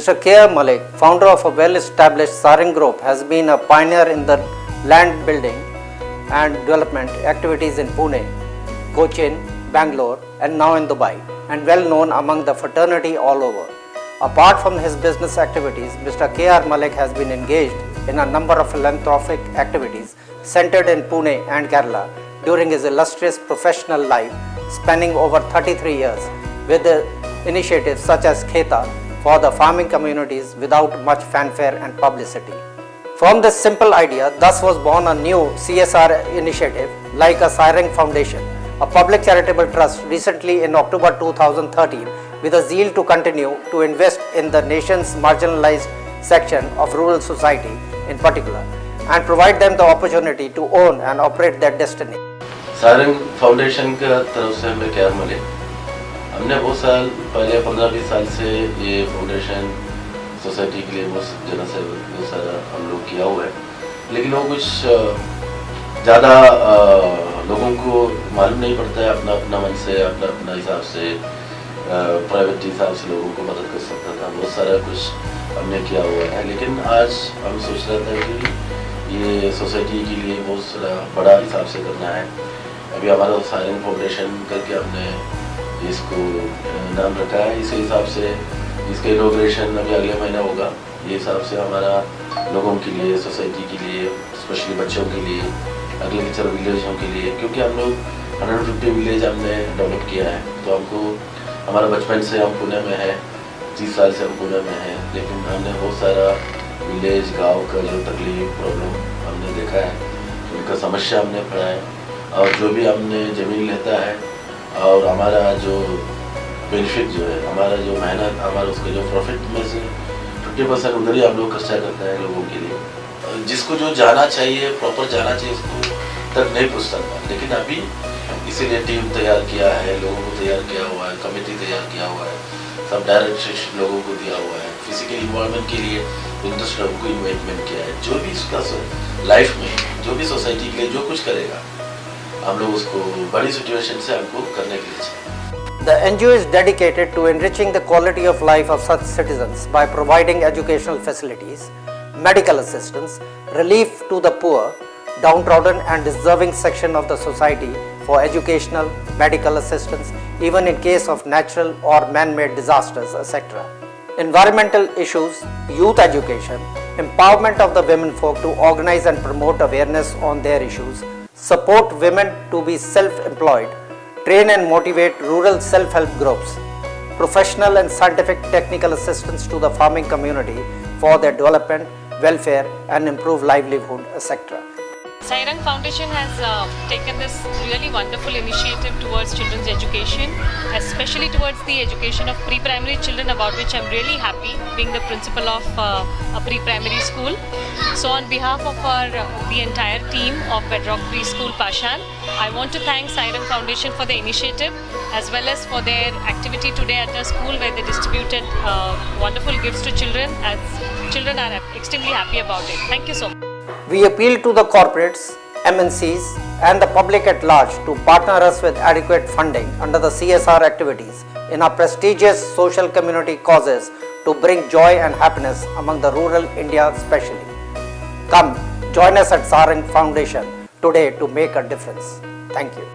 Mr. K.R. Malik, founder of a well-established Saring Group, has been a pioneer in the land building and development activities in Pune, Cochin, Bangalore, and now in Dubai, and well known among the fraternity all over. Apart from his business activities, Mr. K.R. Malik has been engaged in a number of philanthropic activities centered in Pune and Kerala during his illustrious professional life spanning over 33 years with the initiatives such as Kheta for the farming communities without much fanfare and publicity. From this simple idea, thus was born a new CSR initiative like a Saring Foundation, a public charitable trust recently in October 2013 with a zeal to continue to invest in the nation's marginalized section of rural society in particular and provide them the opportunity to own and operate their destiny. Sarang foundation का तरफ से मैं KR Malik, हमने बहुत साल पहले 15-20 साल से ये फाउंडेशन सोसाइटी के लिए बहुत जनसेवा सारा हम लोग किया हुआ है, लेकिन वो कुछ ज़्यादा लोगों को मालूम नहीं पड़ता है अपना अपना मन से अपना अपना हिसाब से प्राइवेट हिसाब से लोगों को मदद कर सकता था। बहुत सारा कुछ हमने किया हुआ है, लेकिन आज हम सोच रहे थे कि ये सोसाइटी के लिए बहुत सारा बड़ा हिसाब से करना है। अभी हमारा सारिंग फाउंडेशन करके हमने इसको नाम रखा है। इस हिसाब से इसका इनॉग्रेशन अभी अगले महीने होगा। ये हिसाब से हमारा लोगों के लिए, सोसाइटी के लिए, स्पेशली बच्चों के लिए, एग्रीकल्चर विलेजों के लिए, क्योंकि हम लोग 150 विलेज हमने डेवलप किया है। तो हमको हमारा बचपन से हम पुणे में है, 30 साल से हम पुणे में हैं, लेकिन हमने बहुत सारा विलेज गांव का जो तकलीफ प्रॉब्लम हमने देखा है, उनका समस्या हमने पढ़ा है। और जो भी हमने ज़मीन लेता है और हमारा जो बेनिफिट जो है, हमारा जो मेहनत, हमारा उसका जो प्रॉफिट में से 50% उधर ही हम लोग खर्चा करते हैं लोगों के लिए। जिसको जो जाना चाहिए, प्रॉपर जाना चाहिए, उसको तक नहीं पहुँच सकता। लेकिन अभी इसीलिए टीम तैयार किया है, लोगों को तैयार किया हुआ है, कमेटी तैयार किया हुआ है, सब डायरेक्ट लोगों को दिया हुआ है। फिजिकल इन्वॉल्वमेंट के लिए इंटरेस्ट लोगों को इन्वेस्टमेंट किया है। जो भी उसका लाइफ में, जो भी सोसाइटी के लिए जो कुछ करेगा, हम लोग उसको बड़ी सिचुएशन से हमको करने के लिए चाहिए। The NGO is dedicated to enriching the quality of life of such citizens by providing educational facilities, medical assistance, relief to the poor, downtrodden and deserving section of the society for educational, medical assistance, even in case of natural or man-made disasters, etc. Environmental issues, youth education, empowerment of the women folk to organize and promote awareness on their issues, support women to be self-employed, train and motivate rural self-help groups, professional and scientific technical assistance to the farming community for their development, welfare and improved livelihood, etc. Sairang Foundation has taken this really wonderful initiative towards children's education, especially towards the education of pre-primary children, about which I'm really happy, being the principal of a pre-primary school. So on behalf of the entire team of Bedrock Preschool Pashan, I want to thank Sairang Foundation for the initiative as well as for their activity today at the school where they distributed wonderful gifts to children, as children are extremely happy about it. Thank you so much. We appeal to the corporates, MNCs and the public at large to partner us with adequate funding under the CSR activities in our prestigious social community causes to bring joy and happiness among the rural India especially. Come, join us at Saring Foundation today to make a difference. Thank you.